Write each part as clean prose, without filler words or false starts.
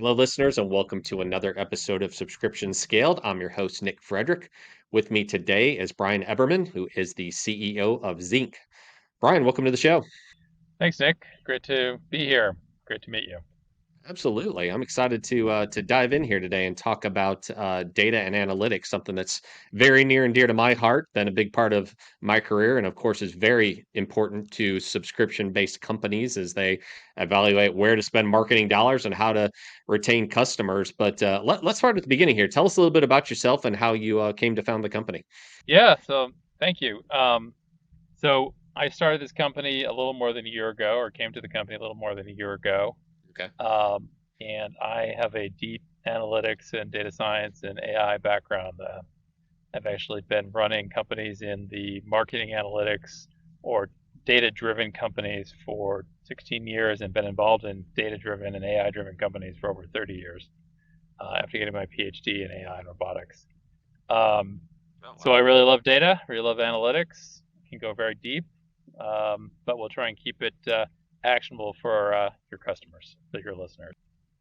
Hello, listeners, and welcome to another episode of Subscription Scaled. I'm your host, Nick Frederick. With me today is Brian Eberman, who is the CEO of Zeenk. Brian, welcome to the show. Thanks, Nick. Great to be here. Great to meet you. Absolutely. I'm excited to dive in here today and talk about data and analytics, something that's very near and dear to my heart, been a big part of my career, and of course is very important to subscription-based companies as they evaluate where to spend marketing dollars and how to retain customers. But let's start at the beginning here. Tell us a little bit about yourself and how you came to found the company. Yeah, so thank you. So I started this company a little more than a year ago, or came to the company a little more than a year ago. Okay. And I have a deep analytics and data science and AI background. I've actually been running companies in the marketing analytics or data-driven companies for 16 years and been involved in data-driven and AI-driven companies for over 30 years after getting my Ph.D. in AI and robotics. Um, Oh, so wow. I really love data, really love analytics. Can go very deep, but we'll try and keep it actionable for your customers, so your listeners.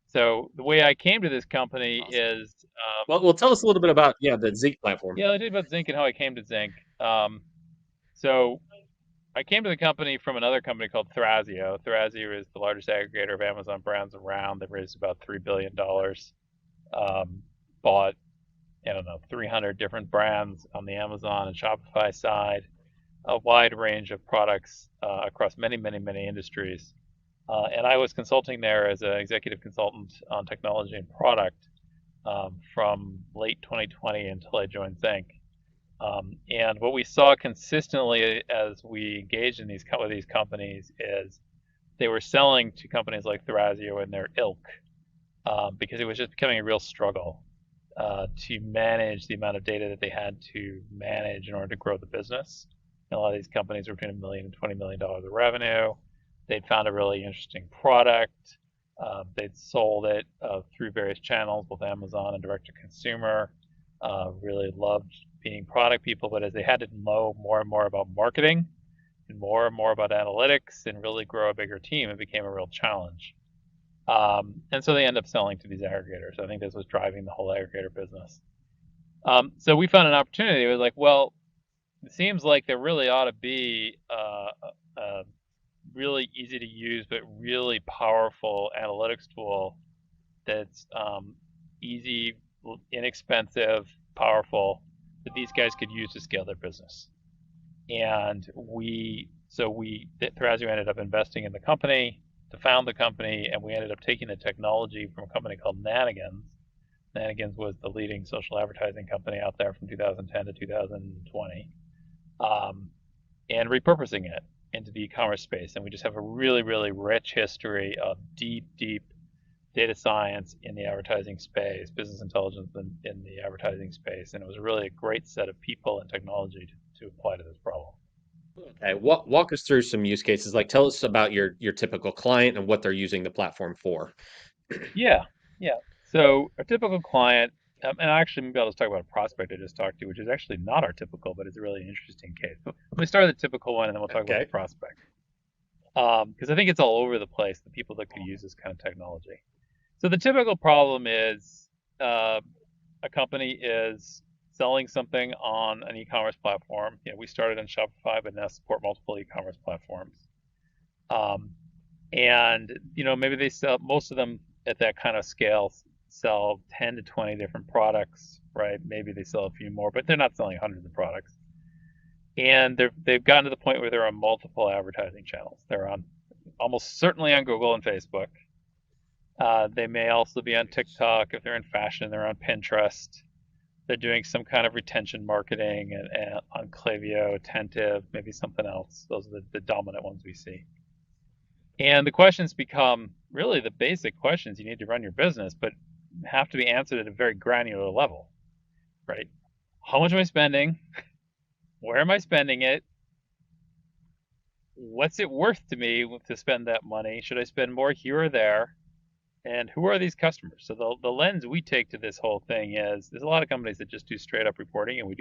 So the way I came to this company Awesome. is, Well, tell us a little bit about the Zeke platform. yeah, I did about Zynk and how I came to Zynk. So I came to the company from another company called Thrasio. Thrasio is the largest aggregator of Amazon brands around. They've raised about $3 billion. Bought, I don't know, 300 different brands on the Amazon and Shopify side, a wide range of products across many, many, many industries. And I was consulting there as an executive consultant on technology and product from late 2020 until I joined Zynk. And what we saw consistently as we engaged in with these companies is they were selling to companies like Thrasio and their ilk because it was just becoming a real struggle to manage the amount of data that they had to manage in order to grow the business. And a lot of these companies were between $1 million and $20 million of revenue. They'd found a really interesting product. They'd sold it through various channels, both Amazon and direct to consumer. Really loved being product people, but as they had to know more and more about marketing and more about analytics and really grow a bigger team, it became a real challenge. And so they end up selling to these aggregators. I think this was driving the whole aggregator business. So we found an opportunity. It was like, well, it seems like there really ought to be a really easy to use but really powerful analytics tool that's easy, inexpensive, powerful that these guys could use to scale their business. And Thrasio ended up investing in the company to found the company, and we ended up taking the technology from a company called Nanigans. Nanigans was the leading social advertising company out there from 2010 to 2020, and repurposing it into the e-commerce space. And we just have a really, really rich history of deep, deep data science in the advertising space, business intelligence in the advertising space, and it was really a great set of people and technology to apply to this problem. Okay, walk us through some use cases. Like, tell us about your typical client and what they're using the platform for. Yeah, yeah. So a typical client, and actually maybe I'll just talk about a prospect I just talked to, which is actually not our typical, but it's a really interesting case. But let me start with the typical one, and then we'll talk about the Okay. prospect, because I think it's all over the place, the people that could use this kind of technology. So the typical problem is uh, a company is selling something on an e-commerce platform. We started on Shopify, but now support multiple e-commerce platforms. Um, and maybe they sell, most of them at that kind of scale sell 10 to 20 different products, right? Maybe they sell a few more, but they're not selling hundreds of products. And they've gotten to the point where they're on multiple advertising channels. They're on almost certainly on Google and Facebook. They may also be on TikTok. If they're in fashion, they're on Pinterest. They're doing some kind of retention marketing and on Klaviyo, Attentive, maybe something else. Those are the dominant ones we see. And the questions become really the basic questions you need to run your business, but have to be answered at a very granular level, right? How much am I spending? Where am I spending it? What's it worth to me to spend that money? Should I spend more here or there? And who are these customers? So the lens we take to this whole thing is there's a lot of companies that just do straight up reporting, and we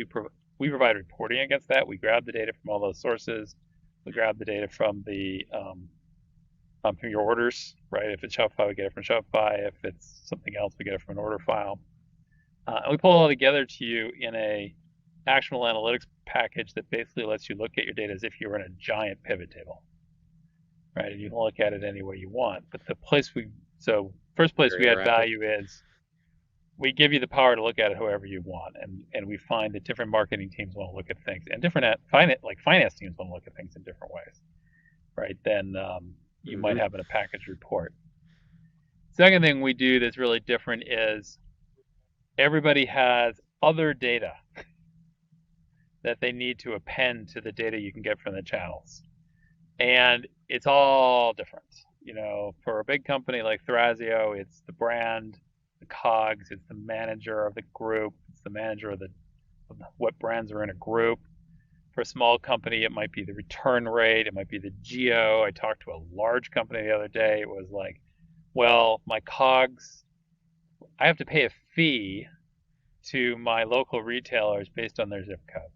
provide reporting against that. We grab the data from all those sources. We grab the data from from your orders, right? If it's Shopify, we get it from Shopify. If it's something else, we get it from an order file. And we pull it all together to you in a actionable analytics package that basically lets you look at your data as if you were in a giant pivot table, right? And you can look at it any way you want. But first place Very we add interactive. value is we give you the power to look at it however you want, and we find that different marketing teams want to look at things, and different finance teams want to look at things in different ways, right? Than you might Hmm. have in a package report. Second thing we do that's really different is everybody has other data that they need to append to the data you can get from the channels, and it's all different. For a big company like Thrasio, it's the brand, the COGS, it's the manager of the group, it's the manager of what brands are in a group. For a small company, it might be the return rate, it might be the geo. I talked to a large company the other day. It was like, well, my COGS, I have to pay a fee to my local retailers based on their zip code.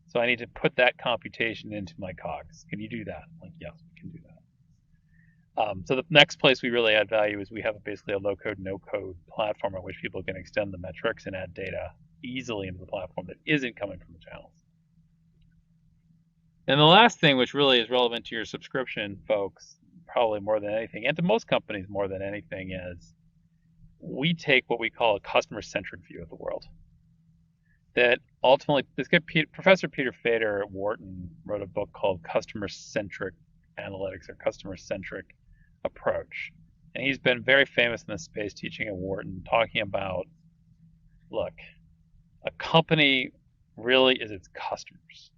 So I need to put that computation into my COGS. Can you do that? I'm like, yes, we can do that. So the next place we really add value is we have basically a low-code, no-code platform on which people can extend the metrics and add data easily into the platform that isn't coming from the channels. And the last thing, which really is relevant to your subscription folks, probably more than anything, and to most companies more than anything, is we take what we call a customer-centric view of the world. That ultimately, Professor Peter Fader at Wharton wrote a book called Customer-Centric Analytics or Customer-Centric Approach. And he's been very famous in this space teaching at Wharton, talking about, look, a company really is its customers.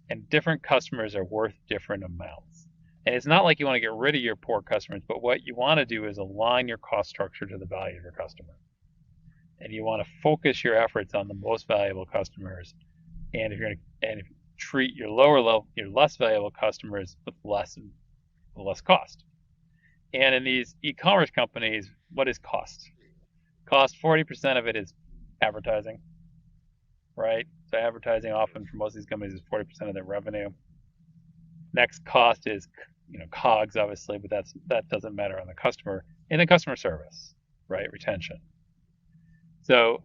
And different customers are worth different amounts. And it's not like you want to get rid of your poor customers, but what you want to do is align your cost structure to the value of your customer. And you want to focus your efforts on the most valuable customers. And if you treat your less valuable customers with less cost. And in these e-commerce companies, what is cost? Cost, 40% of it is advertising, right? So advertising often for most of these companies is 40% of their revenue. Next cost is, COGS, obviously, but that doesn't matter on the customer. And then customer service, right? Retention. So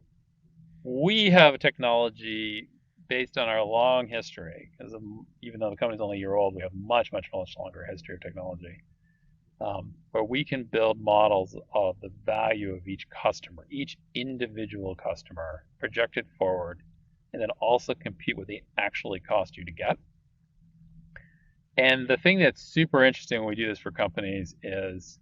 we have a technology based on our long history, because even though the company's only a year old, we have much, much, much longer history of technology, where we can build models of the value of each customer, each individual customer, projected forward, and then also compute what they actually cost you to get. And the thing that's super interesting when we do this for companies is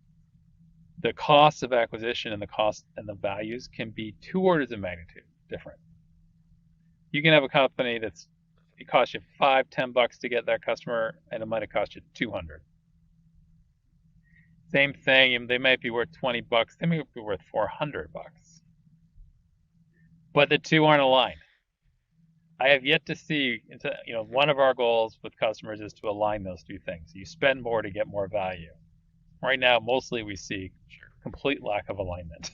the cost of acquisition and the cost and the values can be 2 orders of magnitude different. You can have a company it costs you $5-10 to get that customer, and it might have cost you 200. Same thing, they might be worth $20, they might be worth $400. But the two aren't aligned. I have yet to see, one of our goals with customers is to align those two things. You spend more to get more value. Right now, mostly we see complete lack of alignment.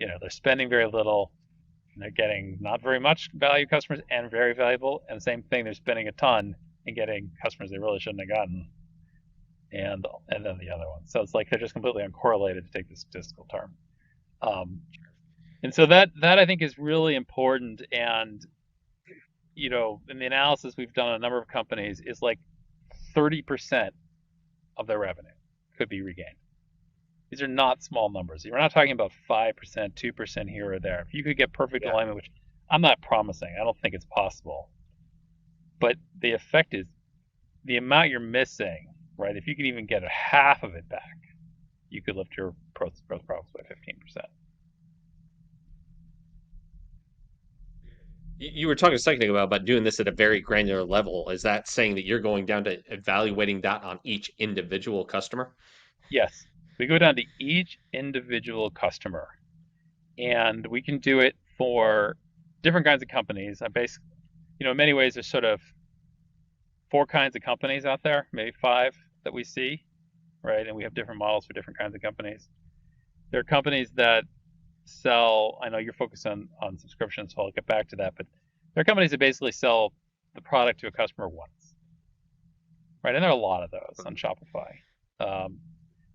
They're spending very little, and they're getting not very much value customers and very valuable, and the same thing, they're spending a ton and getting customers they really shouldn't have gotten, and then the other one. So it's like they're just completely uncorrelated, to take the statistical term. And so that I think is really important. And in the analysis we've done on a number of companies, is like 30% of their revenue could be regained. These are not small numbers. We're not talking about 5%, 2% here or there. If you could get perfect alignment, which I'm not promising, I don't think it's possible, but the effect is the amount you're missing, right? If you can even get half of it back, you could lift your gross profits by 15%. You were talking a second ago about doing this at a very granular level. Is that saying that you're going down to evaluating that on each individual customer? Yes, we go down to each individual customer, and we can do it for different kinds of companies. In many ways, there's sort of 4 kinds of companies out there, maybe 5 that we see, right? And we have different models for different kinds of companies. There are companies that sell, I know you're focused on subscriptions, so I'll get back to that, but there are companies that basically sell the product to a customer once. right? And there are a lot of those on Shopify. Um,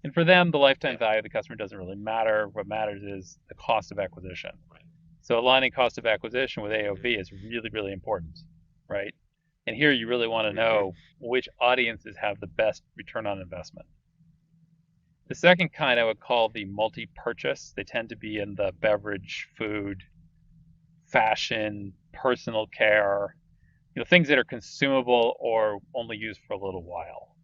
and for them, the lifetime Yeah. value of the customer doesn't really matter. What matters is the cost of acquisition. So aligning cost of acquisition with AOV is really, really important, right? And here you really want to Mm-hmm. know which audiences have the best return on investment. The second kind I would call the multi-purchase. They tend to be in the beverage, food, fashion, personal care, things that are consumable or only used for a little while,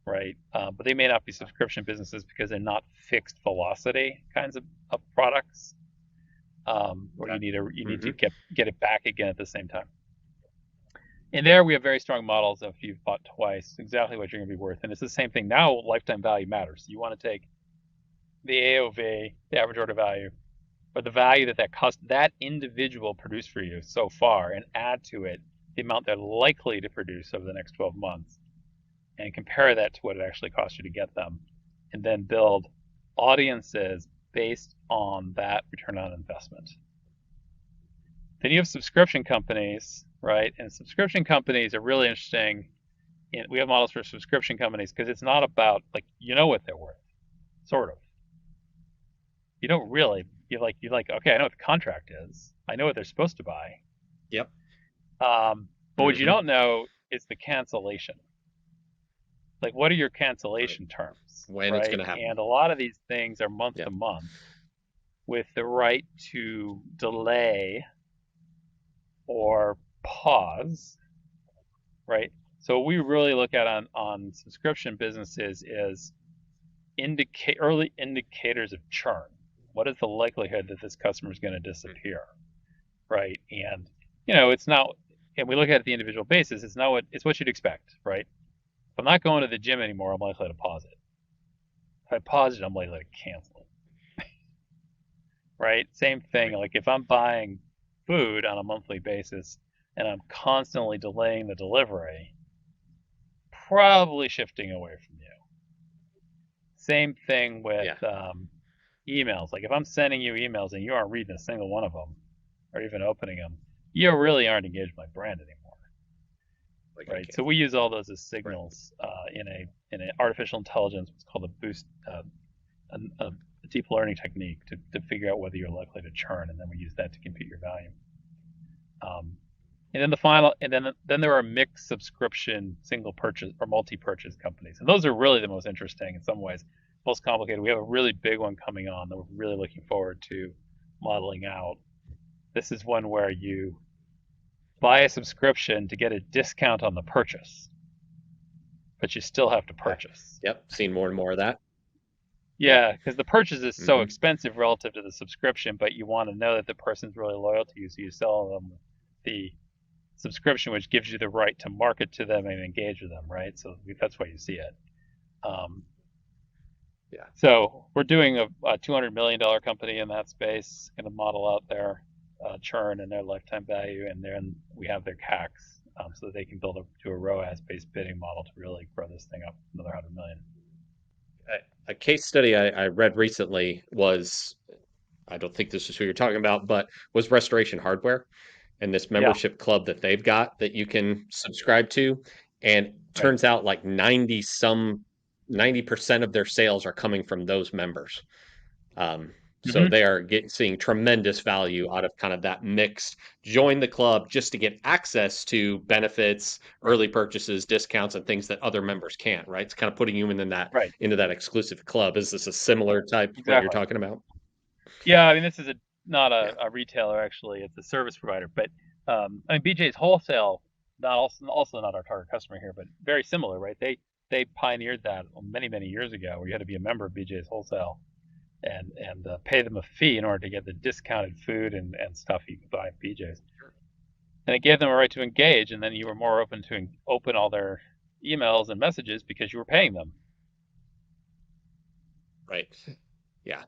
right? But they may not be subscription businesses because they're not fixed velocity kinds of products, where Okay. you need Mm-hmm. to get it back again at the same time. And there we have very strong models of if you've bought twice, exactly what you're going to be worth. And it's the same thing now. Lifetime value matters. You want to take the AOV, the average order value, or the value that individual produced for you so far, and add to it the amount they're likely to produce over the next 12 months, and compare that to what it actually cost you to get them, and then build audiences based on that return on investment. Then you have subscription companies, right? And subscription companies are really interesting. And we have models for subscription companies because it's not about like what they're worth, sort of. You don't really. You're like okay, I know what the contract is. I know what they're supposed to buy. Yep. But what you Mm-hmm. don't know is the cancellation. Like, what are your Right. cancellation terms, When it's right? going to happen. And a lot of these things are month Yeah. to month with the right to delay or pause, right? So what we really look at on subscription businesses is early indicators of churn. What is the likelihood that this customer is going to disappear, right? And it's not. And we look at it the individual basis. It's what you'd expect, right? If I'm not going to the gym anymore, I'm likely to pause it. If I pause it, I'm likely to cancel it, right? Same thing. Right. Like if I'm buying food on a monthly basis and I'm constantly delaying the delivery, probably shifting away from you. Same thing with Yeah. emails. Like if I'm sending you emails and you aren't reading a single one of them or even opening them, you really aren't engaged with my brand anymore, Like I right? can. So we use all those as Right. signals in an artificial intelligence, what's called a boost, a deep learning technique to figure out whether you're likely to churn, and then we use that to compute your value. Um, and then the final, and then there are mixed subscription, single purchase or multi-purchase companies, and those are really the most interesting in some ways, most complicated. We have a really big one coming on that we're really looking forward to modeling out. This is one where you buy a subscription to get a discount on the purchase, but you still have to Okay. purchase. Yep. Seen more and more of that. Yep. Yeah, because the purchase is so Mm-hmm. expensive relative to the subscription, but you want to know that the person's really loyal to you, so you sell them the subscription, which gives you the right to market to them and engage with them, right? So that's why you see it. Um, Yeah. so we're doing a $200 million company in that space, going to model out their churn and their lifetime value, and then we have their CACs, so that they can build to a ROAS-based bidding model to really grow this thing up another 100 million. A case study I read recently was, I don't think this is who you're talking about, but was Restoration Hardware and this Yeah, membership club that they've got that you can subscribe to. And right. turns out like 90% of their sales are coming from those members. So Hmm. they are seeing tremendous value out of kind of that mix. Join the club just to get access to benefits, Right, early purchases, discounts, and things that other members can't. Right? It's kind of putting you in that right. into that exclusive club. Is this a similar type what you're Exactly. talking about? Yeah, I mean, this is not Yeah. a retailer actually; it's a service provider. But I mean, BJ's Wholesale, not also not our target customer here, but very similar, right? They pioneered that many years ago, where you had to be a member of BJ's Wholesale and pay them a fee in order to get the discounted food and stuff you could buy at BJ's. And it gave them a right to engage, and then you were more open to open all their emails and messages because you were paying them. Right. Yeah.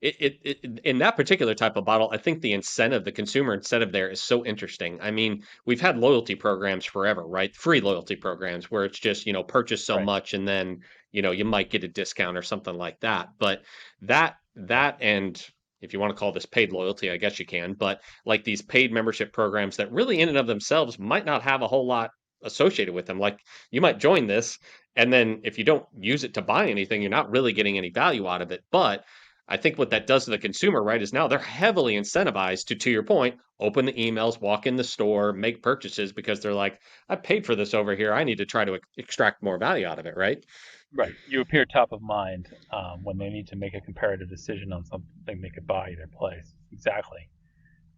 In that particular type of bottle, I think the incentive, the consumer incentive there is so interesting. I mean, we've had loyalty programs forever, right? Free loyalty programs where it's just, purchase so Right. much and then, you might get a discount or something like that. But that and if you want to call this paid loyalty, I guess you can, but like these paid membership programs that really in and of themselves might not have a whole lot associated with them. Like you might join this, and then if you don't use it to buy anything, you're not really getting any value out of it. But I think what that does to the consumer, right, is now they're heavily incentivized to your point, open the emails, walk in the store, make purchases because they're like, I paid for this over here. I need to try to extract more value out of it, right? Right. You appear top of mind when they need to make a comparative decision on something they could buy either place. Exactly.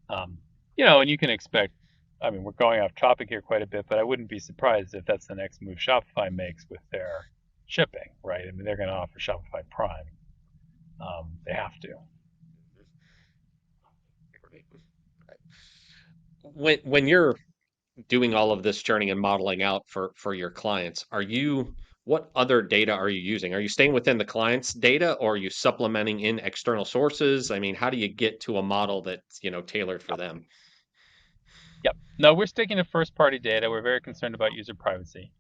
Um, and you can expect, I mean, we're going off topic here quite a bit, but I wouldn't be surprised if that's the next move Shopify makes with their shipping, right? I mean, they're going to offer Shopify Prime. They have to. When you're doing all of this churning and modeling out for your clients, what other data are you using? Are you staying within the client's data or are you supplementing in external sources? I mean, how do you get to a model that's, tailored for them? Yep. No, we're sticking to first party data. We're very concerned about user privacy.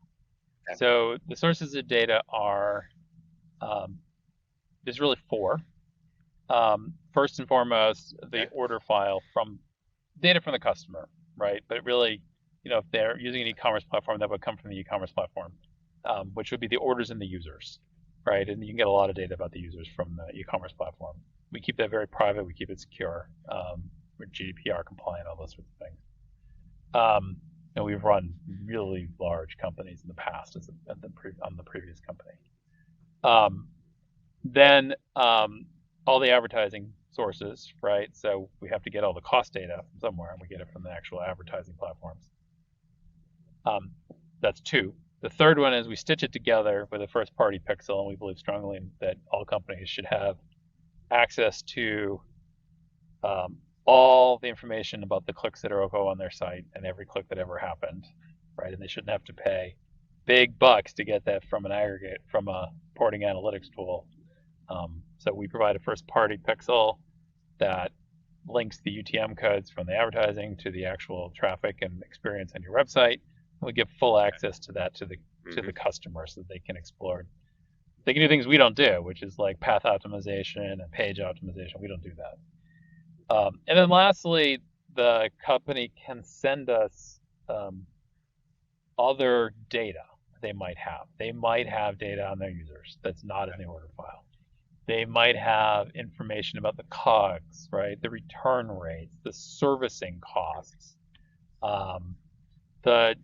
Okay. So the sources of data are, there's really four. First and foremost, the order file from data from the customer, right? But really, if they're using an e-commerce platform, that would come from the e-commerce platform, which would be the orders and the users, right? And you can get a lot of data about the users from the e-commerce platform. We keep that very private. We keep it secure. We're GDPR compliant, all those sorts of things. And we've run really large companies in the past on the previous company. Then all the advertising sources, right? So we have to get all the cost data from somewhere, and we get it from the actual advertising platforms. That's two. The third one is we stitch it together with a first-party pixel, and we believe strongly that all companies should have access to all the information about the clicks that go on their site and every click that ever happened, right? And they shouldn't have to pay big bucks to get that from a reporting analytics tool. So we provide a first-party pixel that links the UTM codes from the advertising to the actual traffic and experience on your website. And we give full access to that to the customer so that they can explore. They can do things we don't do, which is like path optimization and page optimization. We don't do that. And then lastly, the company can send us other data they might have. They might have data on their users that's not in the order file. They might have information about the COGS, right? The return rates, the servicing costs, the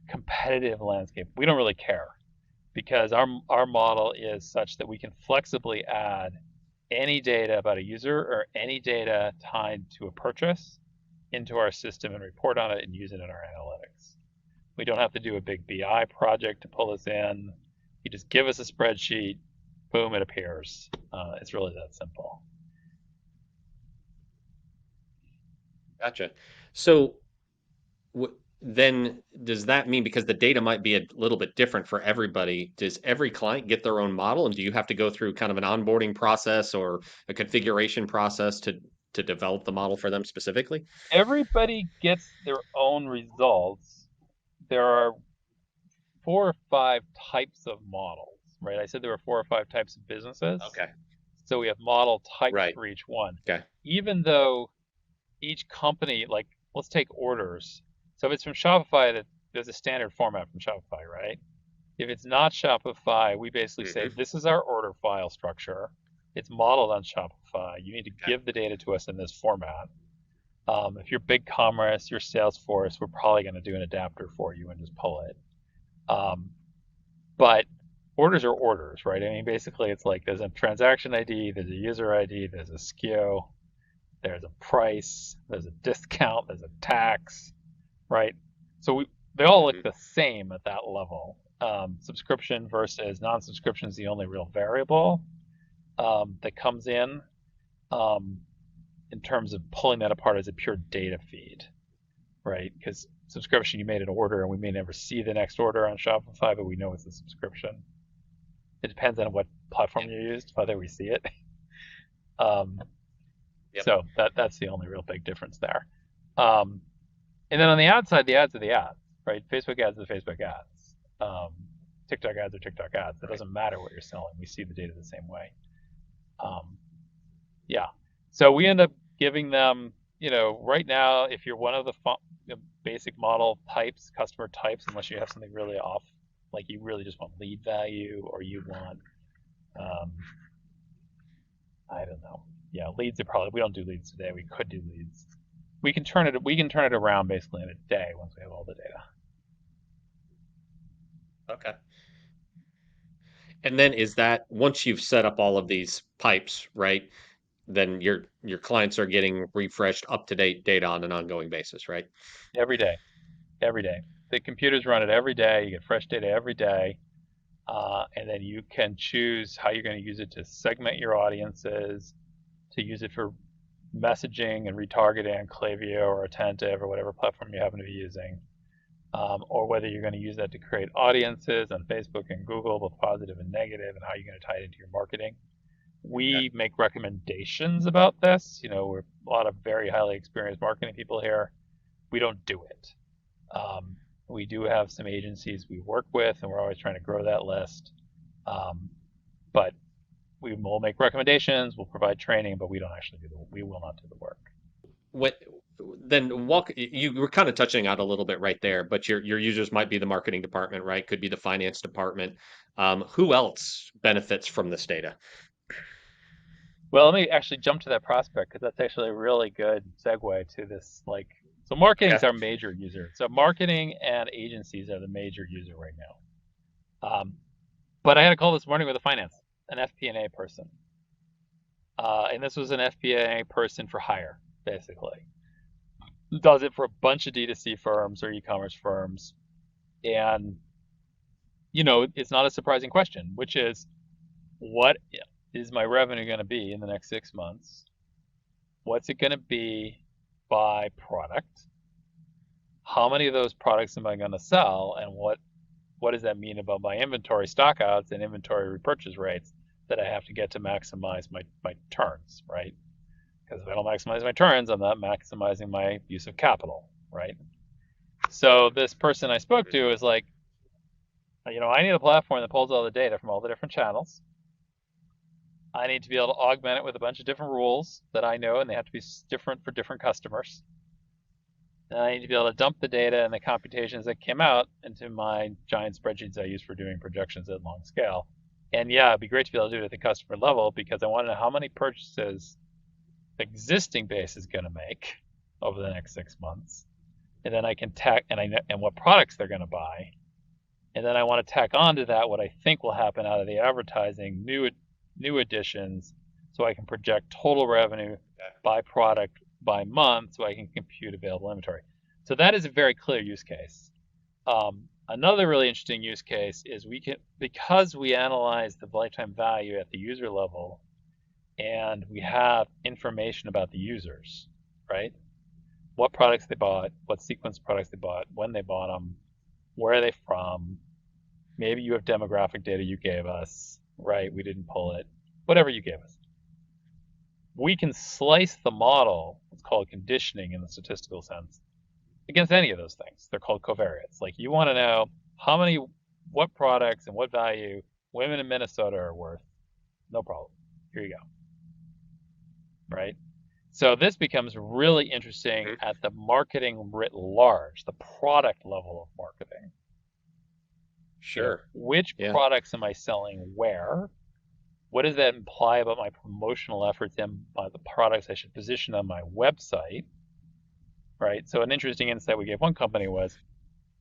competitive landscape. We don't really care because our model is such that we can flexibly add any data about a user or any data tied to a purchase into our system and report on it and use it in our analytics. We don't have to do a big BI project to pull this in. You just give us a spreadsheet, boom, it appears. It's really that simple. Gotcha. So then does that mean because the data might be a little bit different for everybody, does every client get their own model? And do you have to go through kind of an onboarding process or a configuration process to develop the model for them specifically? Everybody gets their own results. There are 4 or 5 types of models, right? I said there were 4 or 5 types of businesses. Okay. So we have model types Right. for each one. Okay. Even though each company, like let's take orders. So if it's from Shopify, there's a standard format from Shopify, right? If it's not Shopify, we basically say this is our order file structure. It's modeled on Shopify. You need to give the data to us in this format. If you're BigCommerce, you're Salesforce, we're probably going to do an adapter for you and just pull it. But orders are orders, right? I mean, basically, it's like there's a transaction ID, there's a user ID, there's a SKU, there's a price, there's a discount, there's a tax, right? So they all look the same at that level. Subscription versus non-subscription is the only real variable that comes in terms of pulling that apart as a pure data feed, right? Because subscription, you made an order and we may never see the next order on Shopify, but we know it's a subscription. It depends on what platform you used, whether we see it. So that's the only real big difference there. And then on the ad side, the ads are the ads, right? Facebook ads are the Facebook ads. TikTok ads are TikTok ads. It doesn't matter what you're selling. We see the data the same way. So we end up giving them, right now, if you're one of the basic model types, customer types, unless you have something really off, like you really just want lead value or you want, um, I don't know. Yeah, leads are probably, we don't do leads today. We could do leads. We can turn it around basically in a day once we have all the data. Okay. And then is that once you've set up all of these pipes, right? Then your clients are getting refreshed, up-to-date data on an ongoing basis, right? Every day, every day. The computers run it every day. You get fresh data every day. And then you can choose how you're going to use it to segment your audiences, to use it for messaging and retargeting on Klaviyo or Attentive or whatever platform you happen to be using, or whether you're going to use that to create audiences on Facebook and Google, both positive and negative, and how you're going to tie it into your marketing. Okay. We make recommendations about this. We're a lot of very highly experienced marketing people here. We don't do it. We do have some agencies we work with, and we're always trying to grow that list. But we will make recommendations, we'll provide training, but we don't actually we will not do the work. What then walk you were kind of touching on a little bit right there, but your users might be the marketing department, right? Could be the finance department. Who else benefits from this data? Well, let me actually jump to that prospect because that's actually a really good segue to this. So marketing is Okay. our major user. So marketing and agencies are the major user right now. But I had a call this morning with a finance, an FP&A person. And this was an FP&A person for hire, basically. Does it for a bunch of D2C firms or e-commerce firms. And, it's not a surprising question, which is what is my revenue going to be in the next 6 months? What's it going to be by product? How many of those products am I going to sell? And what does that mean about my inventory stockouts and inventory repurchase rates that I have to get to maximize my turns, right? Because if I don't maximize my turns, I'm not maximizing my use of capital, right? So this person I spoke to is like, I need a platform that pulls all the data from all the different channels. I need to be able to augment it with a bunch of different rules that I know, and they have to be different for different customers. And I need to be able to dump the data and the computations that came out into my giant spreadsheets I use for doing projections at long scale. And yeah, it'd be great to be able to do it at the customer level because I want to know how many purchases the existing base is going to make over the next 6 months. And then I can tack, and what products they're going to buy. And then I want to tack onto that what I think will happen out of the advertising, new additions, so I can project total revenue by product by month, so I can compute available inventory. So that is a very clear use case. Another really interesting use case is because we analyze the lifetime value at the user level, and we have information about the users, right? What products they bought, what sequence products they bought, when they bought them, where are they from? Maybe you have demographic data you gave us, right? We didn't pull it. Whatever you gave us. We can slice the model, it's called conditioning in the statistical sense, against any of those things. They're called covariates. Like you want to know what products and what value women in Minnesota are worth. No problem. Here you go. Right? So this becomes really interesting at the marketing writ large, the product level of marketing. Sure. Which Yeah. products am I selling where? What does that imply about my promotional efforts and by the products I should position on my website? Right? So an interesting insight we gave one company was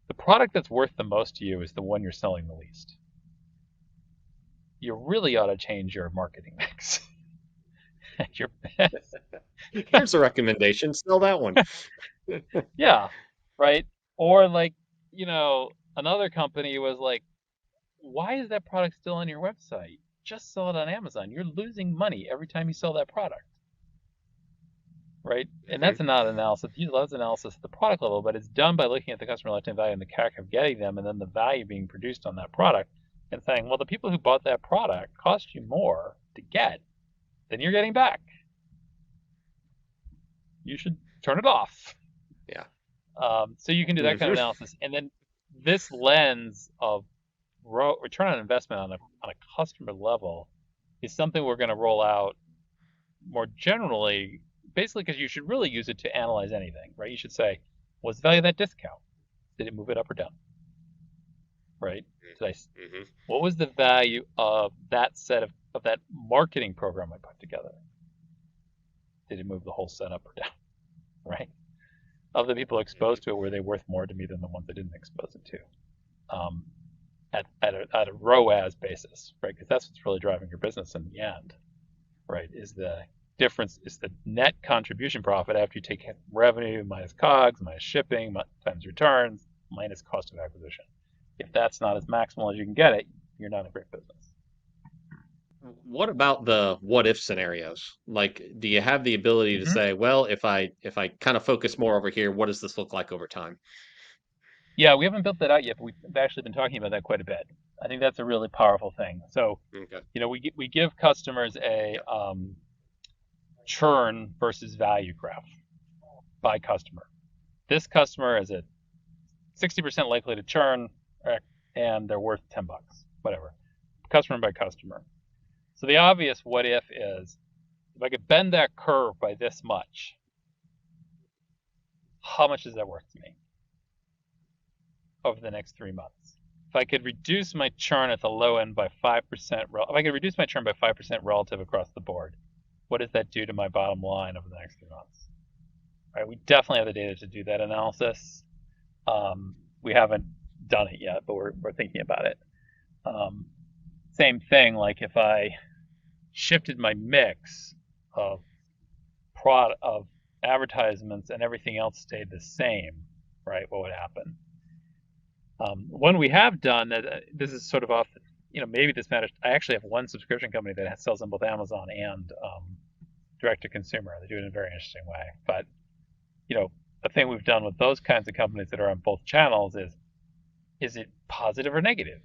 the product that's worth the most to you is the one you're selling the least. You really ought to change your marketing mix. Your best. Here's a recommendation. Sell that one. Yeah, right? Or another company was like, why is that product still on your website? Just sell it on Amazon. You're losing money every time you sell that product. Right? And that's not analysis. That's analysis at the product level, but it's done by looking at the customer lifetime value and the CAC of getting them, and then the value being produced on that product, and saying, well, the people who bought that product cost you more to get than you're getting back. You should turn it off. Yeah. So you can do that kind of analysis, and then this lens of return on investment on a customer level is something we're going to roll out more generally, basically because you should really use it to analyze anything, right? You should say, What's the value of that discount? Did it move it up or down? Right? Did I? Mm-hmm. What was the value of that set of that marketing program I put together? Did it move the whole set up or down? Right? Of the people exposed to it, were they worth more to me than the ones I didn't expose it to? At a ROAS basis, right? Because that's what's really driving your business in the end, right? Is the difference, is the net contribution profit after you take revenue minus COGS, minus shipping, times returns, minus cost of acquisition. If that's not as maximal as you can get it, you're not a great business. What about the what if scenarios? Like, do you have the ability to Mm-hmm. say, well, if I kind of focus more over here, what does this look like over time? Yeah, we haven't built that out yet, but we've actually been talking about that quite a bit. I think that's a really powerful thing. So, Okay. we give customers a Yeah. churn versus value graph by customer. This customer is a 60% likely to churn, and they're worth $10, whatever, customer by customer. So the obvious what if is, if I could bend that curve by this much, how much is that worth to me over the next 3 months? If I could reduce my churn at the low end by 5%, if I could reduce my churn by 5% relative across the board, what does that do to my bottom line over the next 3 months? Right, we definitely have the data to do that analysis. We haven't done it yet, but we're thinking about it. Same thing, like if I shifted my mix of product of advertisements and everything else stayed the same, right? What would happen? One we have done that, this is sort of off, maybe this matters. I actually have one subscription company that sells on both Amazon and direct to consumer. They do it in a very interesting way. But the thing we've done with those kinds of companies that are on both channels is it positive or negative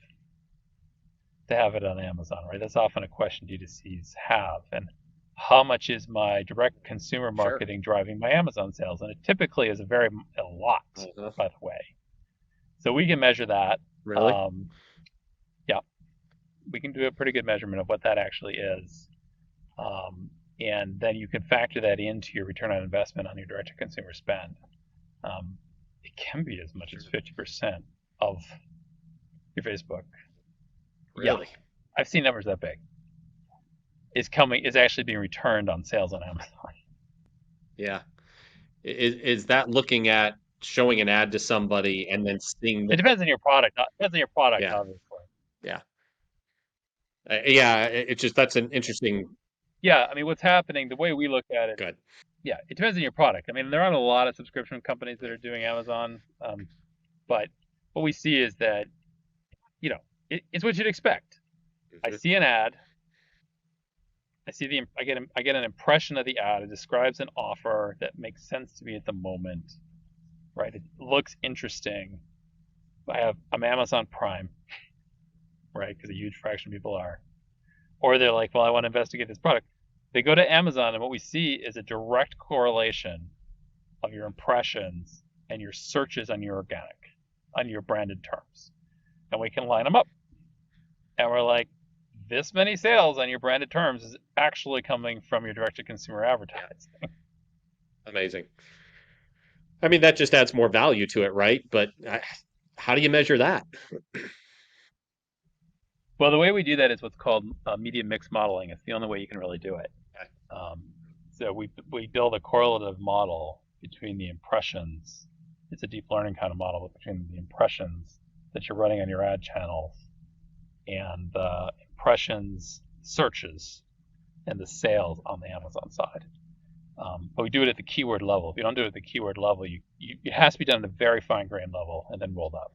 to have it on Amazon, right? That's often a question DTCs have. And how much is my direct consumer Sure. marketing driving my Amazon sales? And it typically is a lot, Uh-huh. by the way. So we can measure that. Really? Yeah, we can do a pretty good measurement of what that actually is. And then you can factor that into your return on investment on your direct to consumer spend. It can be as much as 50% of your Facebook. Yeah, Really? I've seen numbers that big. Is actually being returned on sales on Amazon. Yeah. Is that looking at showing an ad to somebody and then seeing It the depends on your product. Depends on your product, yeah, obviously. yeah. Yeah, it's just that's an interesting Yeah, I mean, what's happening? The way we look at it, good. yeah, it depends on your product. I mean, there aren't a lot of subscription companies that are doing Amazon, but what we see is that it's what you'd expect. I Mhm. see an ad. I get an impression of the ad. It describes an offer that makes sense to me at the moment, right? It looks interesting. I'm Amazon Prime, right? Because a huge fraction of people are. Or they're like, well, I want to investigate this product. They go to Amazon, and what we see is a direct correlation of your impressions and your searches on your organic, on your branded terms. And we can line them up. And we're like, this many sales on your branded terms is actually coming from your direct to consumer Yeah, advertising. amazing. I mean, that just adds more value to it, right? But how do you measure that? Well, the way we do that is what's called media mix modeling. It's the only way you can really do it. Okay. Um, so we build a correlative model between the impressions. It's a deep learning kind of model between the impressions that you're running on your ad channels and the impressions, searches, and the sales on the Amazon side. But we do it at the keyword level. If you don't do it at the keyword level, it has to be done at a very fine grained level and then rolled up.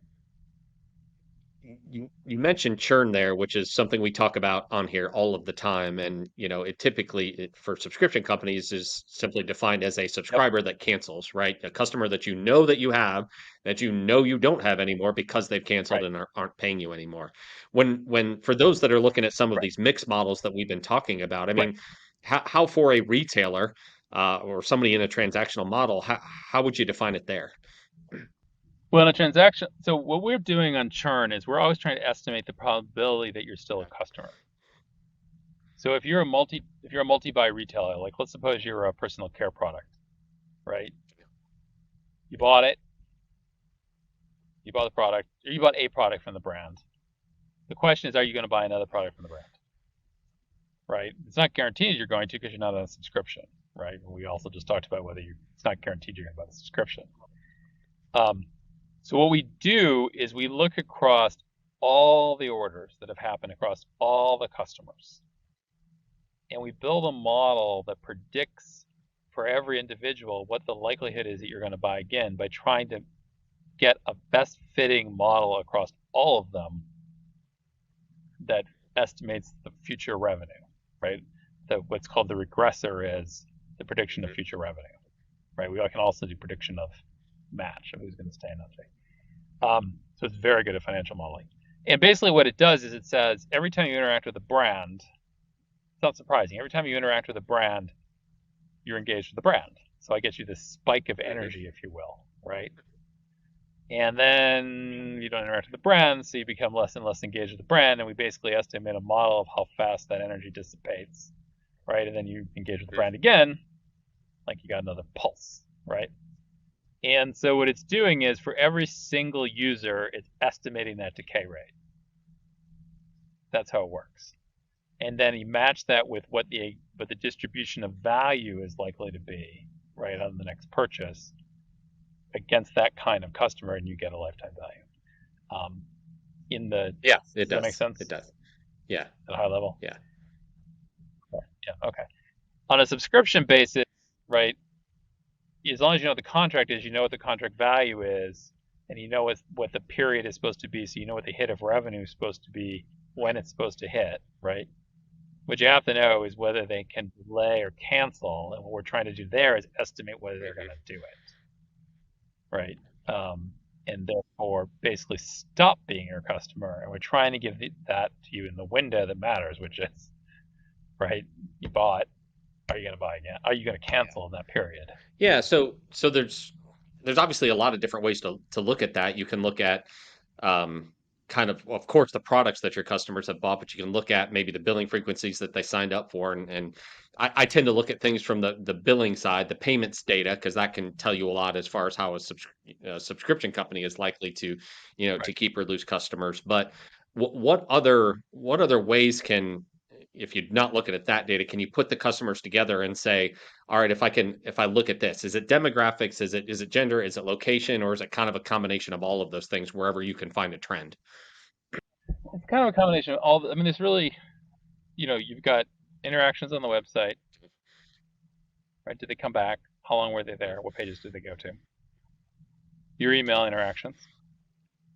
You mentioned churn there, which is something we talk about on here all of the time. And, it typically for subscription companies is simply defined as a Yep. subscriber that cancels, right? A customer that you know that you have, that you know you don't have anymore because they've canceled Right. and aren't paying you anymore. When for those that are looking at some of Right. these mix models that we've been talking about, I Right. mean, how for a retailer or somebody in a transactional model, how would you define it there? Well, in a transaction, so what we're doing on churn is we're always trying to estimate the probability that you're still a customer. So if you're a multi-buy retailer, like let's suppose you're a personal care product, right? You bought it, You bought the product, or you bought a product from the brand. The question is, are you going to buy another product from the brand? Right? It's not guaranteed you're going to because you're not on a subscription, right? We also just talked about whether it's not guaranteed you're going to buy the subscription. So what we do is we look across all the orders that have happened across all the customers, and we build a model that predicts for every individual what the likelihood is that you're going to buy again by trying to get a best fitting model across all of them that estimates the future revenue, right? What's called the regressor is the prediction of future revenue, right? We can also do prediction of match of who's going to stay and not stay. So it's very good at financial modeling. And basically what it does is it says every time you interact with a brand, it's not surprising. Every time you interact with a brand, you're engaged with the brand. So I get you this spike of energy, if you will, right? And then you don't interact with the brand, so you become less and less engaged with the brand, and we basically estimate a model of how fast that energy dissipates, right? And then you engage with the brand again, like you got another pulse, right? And so what it's doing is for every single user, it's estimating that decay rate. That's how it works. And then you match that with what the distribution of value is likely to be, right, on the next purchase against that kind of customer, and you get a lifetime value. Does that make sense? It does. Yeah. At a high level? Yeah. Yeah, okay. On a subscription basis, right, as long as you know what the contract is, you know what the contract value is, and you know what the period is supposed to be, so you know what the hit of revenue is supposed to be, when it's supposed to hit, right? What you have to know is whether they can delay or cancel, and what we're trying to do there is estimate whether they're going to do it, right? And therefore basically stop being your customer, and we're trying to give that to you in the window that matters, which is, right, you bought, are you going to buy again? Are you going to cancel in that period? Yeah, so there's obviously a lot of different ways to look at that. You can look at kind of course, the products that your customers have bought, but you can look at maybe the billing frequencies that they signed up for. And I tend to look at things from the billing side, the payments data, because that can tell you a lot as far as how a subscription company is likely to, to keep or lose customers. But what other ways can, if you're not looking at that data, can you put the customers together and say, all right, if I look at this, is it demographics, is it gender, is it location, or is it kind of a combination of all of those things wherever you can find a trend? It's kind of a combination of all. I mean, there's really, you've got interactions on the website, right? Did they come back? How long were they there? What pages did they go to? Your email interactions.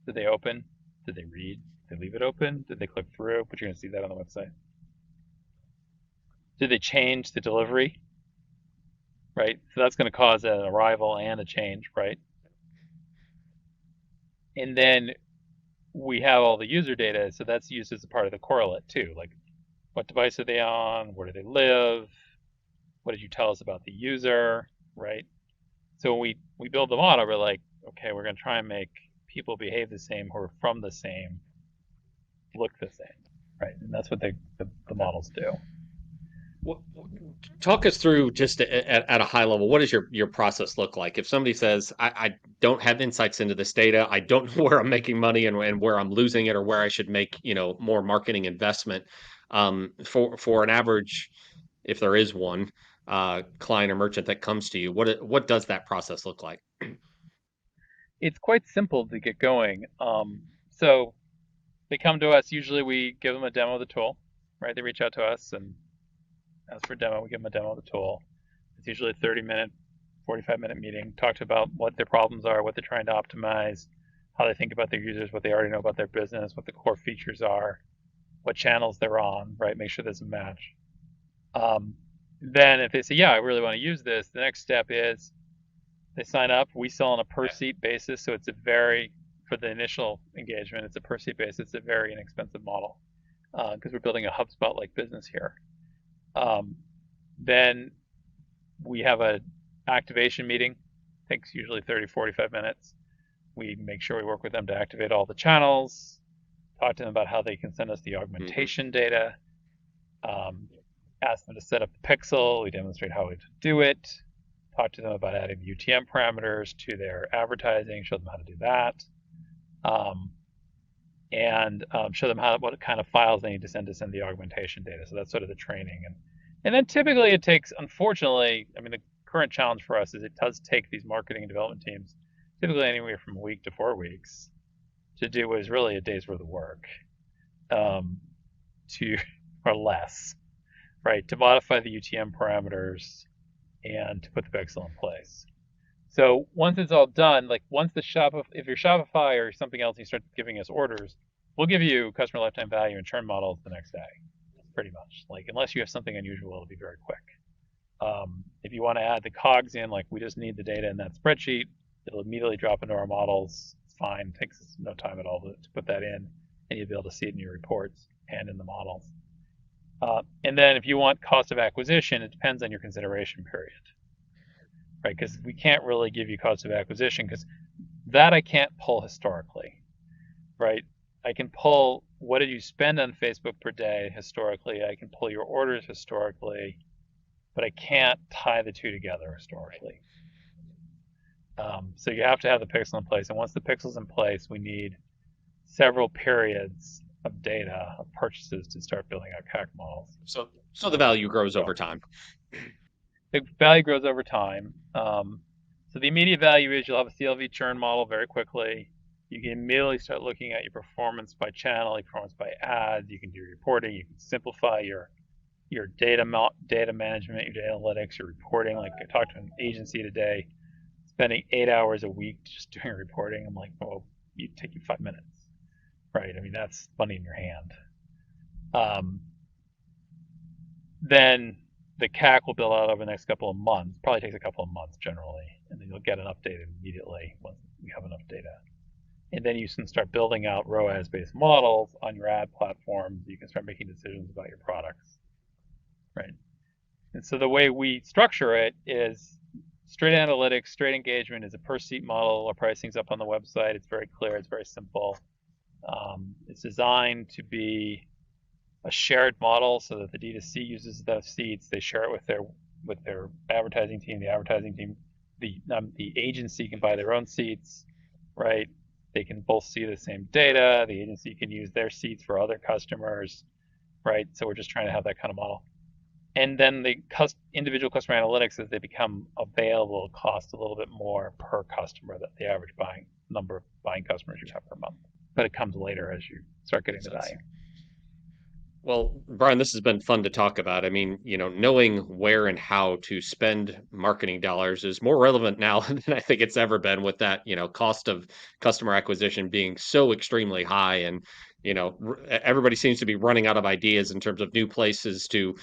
Did they open? Did they read? Did they leave it open? Did they click through? But you're going to see that on the website. Did they change the delivery? Right? So that's going to cause an arrival and a change, right? And then we have all the user data, so that's used as a part of the correlate too. Like, what device are they on? Where do they live? What did you tell us about the user, right? So when we build the model, we're like, okay, we're going to try and make people behave the same who are from the same, look the same, right? And that's what the models do. Talk us through just at a high level. What does your process look like? If somebody says, I don't have insights into this data, I don't know where I'm making money and where I'm losing it, or where I should make more marketing investment, for an average, if there is one, client or merchant that comes to you, what does that process look like? It's quite simple to get going. So they come to us. Usually we give them a demo of the tool, right? They reach out to us and ask for a demo. We give them a demo of the tool. It's usually a 30-minute, 45-minute meeting. Talk about what their problems are, what they're trying to optimize, how they think about their users, what they already know about their business, what the core features are, what channels they're on, right? Make sure there's a match. Then if they say, yeah, I really want to use this, the next step is they sign up. We sell on a per seat basis, so for the initial engagement, it's a per seat basis. It's a very inexpensive model because we're building a HubSpot-like business here. Then we have an activation meeting. Takes usually 30, 45 minutes. We make sure we work with them to activate all the channels, talk to them about how they can send us the augmentation data, ask them to set up the pixel. We demonstrate how to do it, talk to them about adding the UTM parameters to their advertising, show them how to do that. um, and show them what kind of files they need to send the augmentation data. So that's sort of the training, and then typically it takes, unfortunately, I mean the current challenge for us is it does take these marketing and development teams typically anywhere from a week to 4 weeks to do what is really a day's worth of work, um, to or less, right? To modify the UTM parameters and to put the pixel in place. So once it's all done, like once the if you're Shopify or something else, you start giving us orders, we'll give you customer lifetime value and churn models the next day, pretty much. Like unless you have something unusual, it'll be very quick. If you want to add the cogs in, like we just need the data in that spreadsheet, it'll immediately drop into our models. It's fine, it takes us no time at all to put that in, and you'll be able to see it in your reports and in the models. And then if you want cost of acquisition, it depends on your consideration period, right? Because we can't really give you cost of acquisition because that I can't pull historically, right? I can pull what did you spend on Facebook per day historically. I can pull your orders historically, but I can't tie the two together historically. So you have to have the pixel in place. And once the pixel's in place, we need several periods of data of purchases to start building out CAC models. So the value grows over time. The value grows over time. So the immediate value is you'll have a CLV churn model very quickly. You can immediately start looking at your performance by channel, your performance by ads. You can do reporting. You can simplify your data management, your data analytics, your reporting. Like I talked to an agency today, spending 8 hours a week just doing reporting. I'm like, well, it'd take you 5 minutes, right? I mean, that's money in your hand. Then the CAC will build out over the next couple of months. Probably takes a couple of months generally, and then you'll get an update immediately once you have enough data. And then you can start building out ROAS-based models on your ad platforms. You can start making decisions about your products, right? And so the way we structure it is straight analytics, straight engagement is a per seat model. Our pricing's up on the website. It's very clear. It's very simple. It's designed to be a shared model so that the D2C uses those seats. They share it with their advertising team. The advertising team, the agency can buy their own seats, right? They can both see the same data. The agency can use their seats for other customers, right? So we're just trying to have that kind of model. And then the individual customer analytics, as they become available, cost a little bit more per customer than the average number of buying customers you have per month. But it comes later as you start getting the value. Well, Brian, this has been fun to talk about. I mean, knowing where and how to spend marketing dollars is more relevant now than I think it's ever been with that, cost of customer acquisition being so extremely high. And, everybody seems to be running out of ideas in terms of new places to,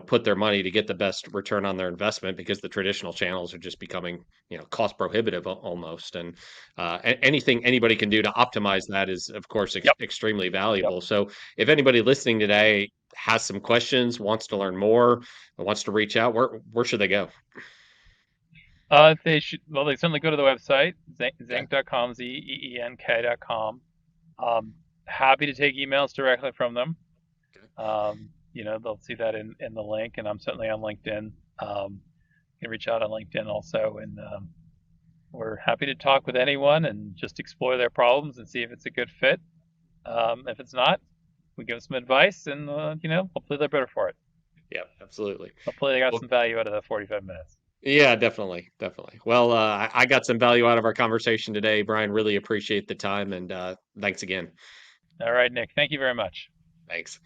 put their money to get the best return on their investment because the traditional channels are just becoming, cost prohibitive almost. And anything anybody can do to optimize that is, of course, extremely valuable. Yep. So, if anybody listening today has some questions, wants to learn more, wants to reach out, where should they go? They certainly go to the website, zeenk.com, zeenk.com. Happy to take emails directly from them. They'll see that in the link, and I'm certainly on LinkedIn. You can reach out on LinkedIn also, and we're happy to talk with anyone and just explore their problems and see if it's a good fit. If it's not, we give them some advice, and hopefully they're better for it. Yeah, absolutely. Hopefully they got some value out of the 45 minutes. Yeah, definitely. Well, I got some value out of our conversation today, Brian. Really appreciate the time, and thanks again. All right, Nick. Thank you very much. Thanks.